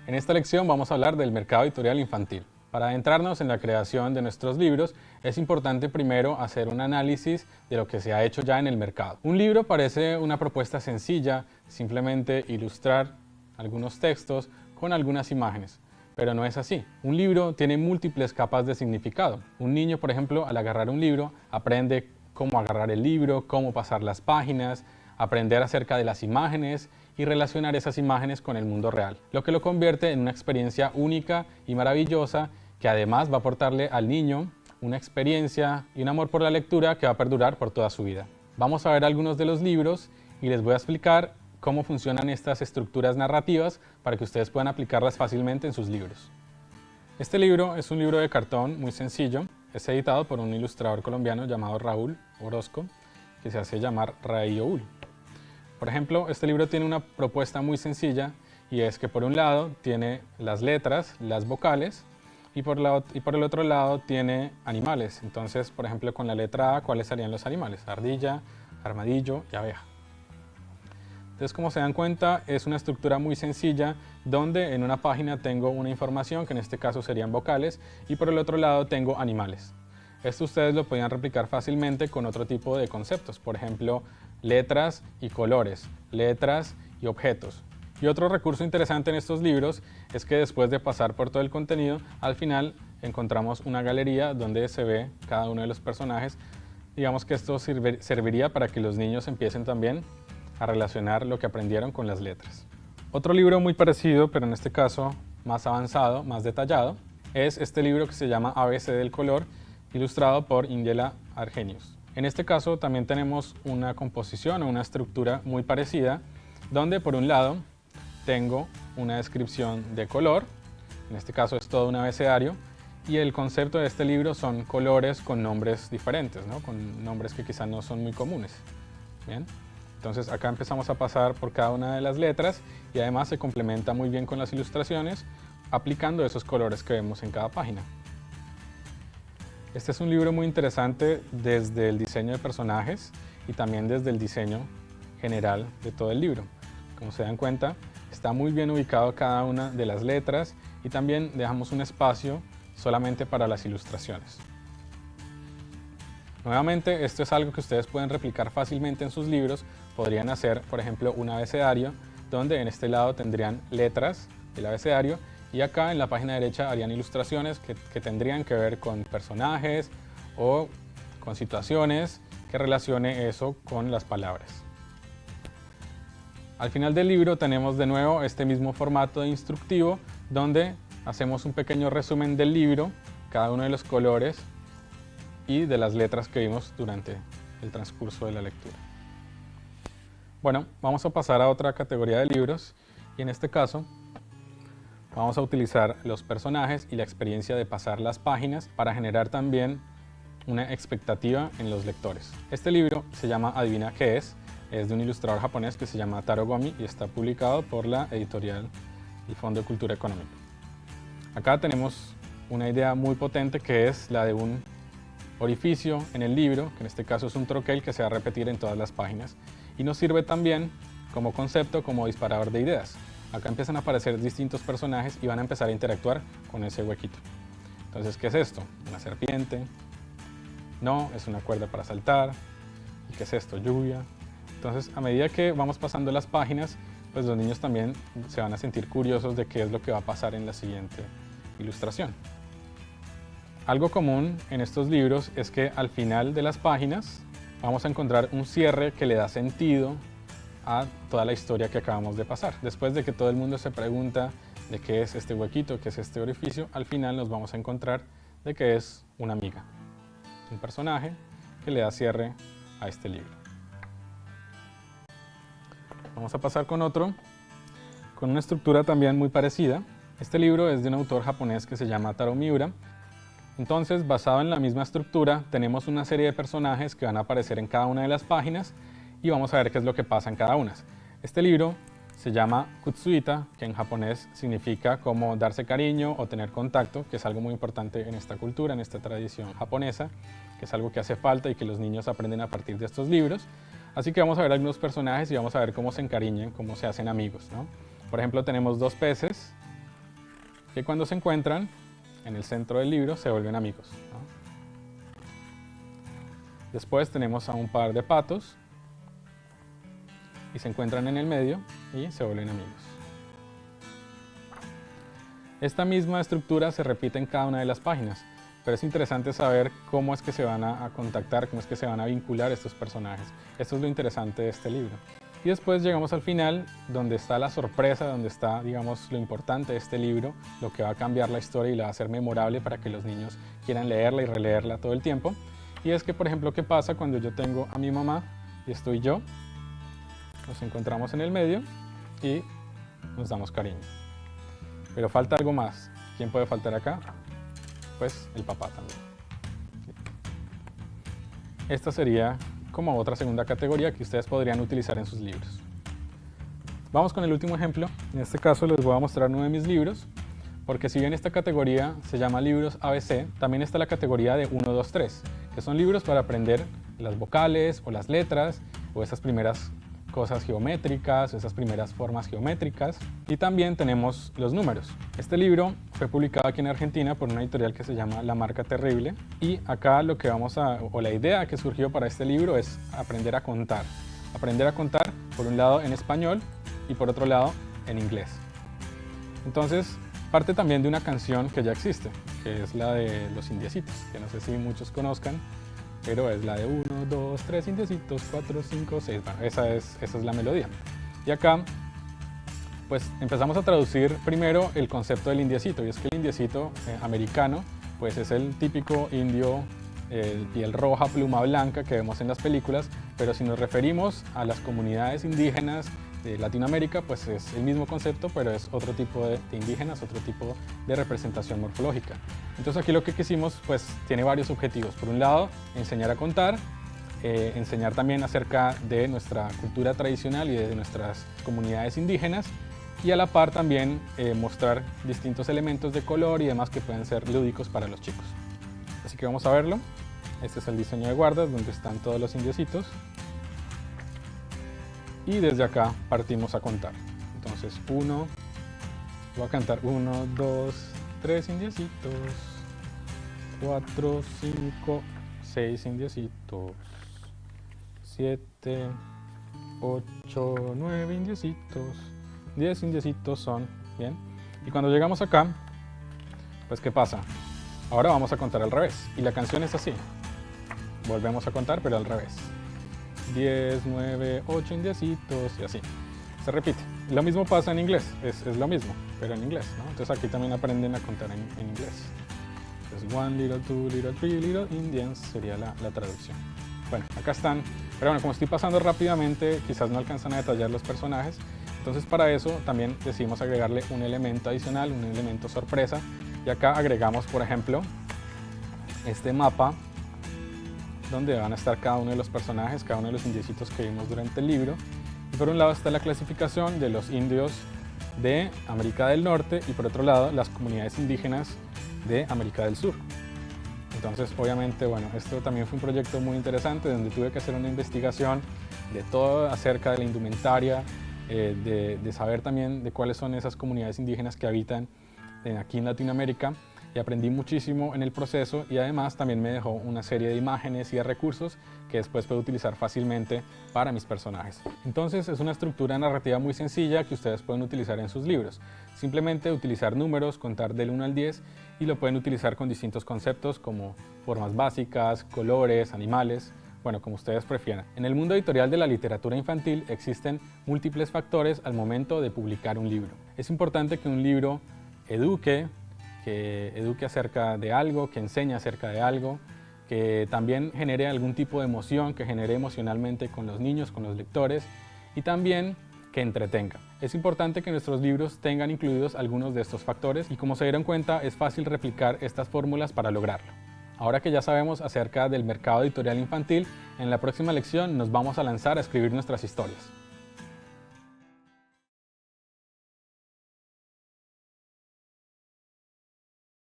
En esta lección vamos a hablar del mercado editorial infantil. Para adentrarnos en la creación de nuestros libros, es importante primero hacer un análisis de lo que se ha hecho ya en el mercado. Un libro parece una propuesta sencilla, simplemente ilustrar algunos textos con algunas imágenes, pero no es así. Un libro tiene múltiples capas de significado. Un niño, por ejemplo, al agarrar un libro, aprende cómo agarrar el libro, cómo pasar las páginas, aprender acerca de las imágenes y relacionar esas imágenes con el mundo real, lo que lo convierte en una experiencia única y maravillosa que además va a aportarle al niño una experiencia y un amor por la lectura que va a perdurar por toda su vida. Vamos a ver algunos de los libros y les voy a explicar cómo funcionan estas estructuras narrativas para que ustedes puedan aplicarlas fácilmente en sus libros. Este libro es un libro de cartón muy sencillo, es editado por un ilustrador colombiano llamado Raúl Orozco, que se hace llamar Raioúl. Por ejemplo, este libro tiene una propuesta muy sencilla y es que por un lado tiene las letras, las vocales, y por el otro lado tiene animales. Entonces, por ejemplo, con la letra A, ¿cuáles serían los animales? Ardilla, armadillo y abeja. Entonces, como se dan cuenta, es una estructura muy sencilla donde en una página tengo una información, que en este caso serían vocales, y por el otro lado tengo animales. Esto ustedes lo podían replicar fácilmente con otro tipo de conceptos, por ejemplo, letras y colores, letras y objetos. Y otro recurso interesante en estos libros es que después de pasar por todo el contenido, al final encontramos una galería donde se ve cada uno de los personajes. Digamos que esto serviría para que los niños empiecen también a relacionar lo que aprendieron con las letras. Otro libro muy parecido, pero en este caso más avanzado, más detallado, es este libro que se llama ABC del color, ilustrado por Ingela Argenius. En este caso también tenemos una composición o una estructura muy parecida, donde por un lado tengo una descripción de color, en este caso es todo un abecedario, y el concepto de este libro son colores con nombres diferentes, ¿no? Con nombres que quizás no son muy comunes. Bien. Entonces acá empezamos a pasar por cada una de las letras y además se complementa muy bien con las ilustraciones aplicando esos colores que vemos en cada página. Este es un libro muy interesante desde el diseño de personajes y también desde el diseño general de todo el libro. Como se dan cuenta, está muy bien ubicado cada una de las letras y también dejamos un espacio solamente para las ilustraciones. Nuevamente, esto es algo que ustedes pueden replicar fácilmente en sus libros. Podrían hacer, por ejemplo, un abecedario donde en este lado tendrían letras del abecedario y acá en la página derecha harían ilustraciones que tendrían que ver con personajes o con situaciones que relacione eso con las palabras. Al final del libro tenemos de nuevo este mismo formato de instructivo donde hacemos un pequeño resumen del libro, cada uno de los colores y de las letras que vimos durante el transcurso de la lectura. Bueno, vamos a pasar a otra categoría de libros y en este caso vamos a utilizar los personajes y la experiencia de pasar las páginas para generar también una expectativa en los lectores. Este libro se llama Adivina qué es de un ilustrador japonés que se llama Taro Gomi y está publicado por la editorial del Fondo de Cultura Económica. Acá tenemos una idea muy potente que es la de un orificio en el libro, que en este caso es un troquel que se va a repetir en todas las páginas y nos sirve también como concepto, como disparador de ideas. Acá empiezan a aparecer distintos personajes y van a empezar a interactuar con ese huequito. Entonces, ¿qué es esto? ¿Una serpiente? No, es una cuerda para saltar. ¿Y qué es esto? Lluvia. Entonces, a medida que vamos pasando las páginas, pues los niños también se van a sentir curiosos de qué es lo que va a pasar en la siguiente ilustración. Algo común en estos libros es que al final de las páginas vamos a encontrar un cierre que le da sentido a toda la historia que acabamos de pasar. Después de que todo el mundo se pregunta de qué es este huequito, qué es este orificio, al final nos vamos a encontrar de que es una amiga, un personaje que le da cierre a este libro. Vamos a pasar con otro, con una estructura también muy parecida. Este libro es de un autor japonés que se llama Taro Miura. Entonces, basado en la misma estructura, tenemos una serie de personajes que van a aparecer en cada una de las páginas y vamos a ver qué es lo que pasa en cada una. Este libro se llama Kutsuita, que en japonés significa como darse cariño o tener contacto, que es algo muy importante en esta cultura, en esta tradición japonesa, que es algo que hace falta y que los niños aprenden a partir de estos libros. Así que vamos a ver algunos personajes y vamos a ver cómo se encariñan, cómo se hacen amigos, ¿no? Por ejemplo, tenemos dos peces que cuando se encuentran en el centro del libro se vuelven amigos, ¿no? Después tenemos a un par de patos y se encuentran en el medio y se vuelven amigos. Esta misma estructura se repite en cada una de las páginas, pero es interesante saber cómo es que se van a contactar, cómo es que se van a vincular estos personajes. Esto es lo interesante de este libro. Y después llegamos al final, donde está la sorpresa, donde está, digamos, lo importante de este libro, lo que va a cambiar la historia y la va a hacer memorable para que los niños quieran leerla y releerla todo el tiempo. Y es que, por ejemplo, ¿qué pasa cuando yo tengo a mi mamá y estoy yo? Nos encontramos en el medio y nos damos cariño. Pero falta algo más. ¿Quién puede faltar acá? Pues el papá también. Esta sería como otra segunda categoría que ustedes podrían utilizar en sus libros. Vamos con el último ejemplo. En este caso les voy a mostrar uno de mis libros, porque si bien esta categoría se llama libros ABC, también está la categoría de 1, 2, 3, que son libros para aprender las vocales o las letras o esas primeras cosas geométricas, esas primeras formas geométricas. Y también tenemos los números. Este libro fue publicado aquí en Argentina por una editorial que se llama La Marca Terrible. Y acá lo que la idea que surgió para este libro es aprender a contar. Aprender a contar, por un lado en español y por otro lado en inglés. Entonces, parte también de una canción que ya existe, que es la de Los Indiecitos, que no sé si muchos conozcan, pero es la de 1, 2, 3 indiecitos, 4, 5, 6. Bueno, esa es la melodía. Y acá, pues empezamos a traducir primero el concepto del indiecito, y es que el indiecito americano, pues es el típico indio, piel roja, pluma blanca que vemos en las películas, pero si nos referimos a las comunidades indígenas de Latinoamérica, pues es el mismo concepto, pero es otro tipo de indígenas, otro tipo de representación morfológica. Entonces aquí lo que quisimos, pues tiene varios objetivos. Por un lado, enseñar a contar, enseñar también acerca de nuestra cultura tradicional y de nuestras comunidades indígenas, y a la par también mostrar distintos elementos de color y demás que pueden ser lúdicos para los chicos. Así que vamos a verlo. Este es el diseño de guardas donde están todos los indiecitos. Y desde acá partimos a contar. Entonces voy a cantar 1, 2, 3 indiecitos, 4, 5, 6 indiecitos, 7, 8, 9 indiecitos, 10 indiecitos son, ¿bien? Y cuando llegamos acá, pues ¿qué pasa? Ahora vamos a contar al revés. Y la canción es así. Volvemos a contar, pero al revés. 10, 9, 8 indiecitos y así. Se repite. Lo mismo pasa en inglés, es lo mismo, pero en inglés, ¿no? Entonces aquí también aprenden a contar en inglés. Entonces 1 little, 2 little, 3 little Indians sería la traducción. Bueno, acá están, pero bueno, como estoy pasando rápidamente, quizás no alcanzan a detallar los personajes. Entonces para eso también decidimos agregarle un elemento adicional, un elemento sorpresa. Y acá agregamos, por ejemplo, este mapa donde van a estar cada uno de los personajes, cada uno de los indiecitos que vimos durante el libro. Y por un lado está la clasificación de los indios de América del Norte y por otro lado las comunidades indígenas de América del Sur. Entonces, obviamente, bueno, esto también fue un proyecto muy interesante donde tuve que hacer una investigación de todo acerca de la indumentaria, de saber también de cuáles son esas comunidades indígenas que habitan aquí en Latinoamérica. Y aprendí muchísimo en el proceso y además también me dejó una serie de imágenes y de recursos que después puedo utilizar fácilmente para mis personajes. Entonces es una estructura narrativa muy sencilla que ustedes pueden utilizar en sus libros. Simplemente utilizar números, contar del 1 al 10 y lo pueden utilizar con distintos conceptos como formas básicas, colores, animales, bueno, como ustedes prefieran. En el mundo editorial de la literatura infantil existen múltiples factores al momento de publicar un libro. Es importante que un libro eduque acerca de algo, que enseñe acerca de algo, que también genere algún tipo de emoción, que genere emocionalmente con los niños, con los lectores y también que entretenga. Es importante que nuestros libros tengan incluidos algunos de estos factores y como se dieron cuenta es fácil replicar estas fórmulas para lograrlo. Ahora que ya sabemos acerca del mercado editorial infantil, en la próxima lección nos vamos a lanzar a escribir nuestras historias.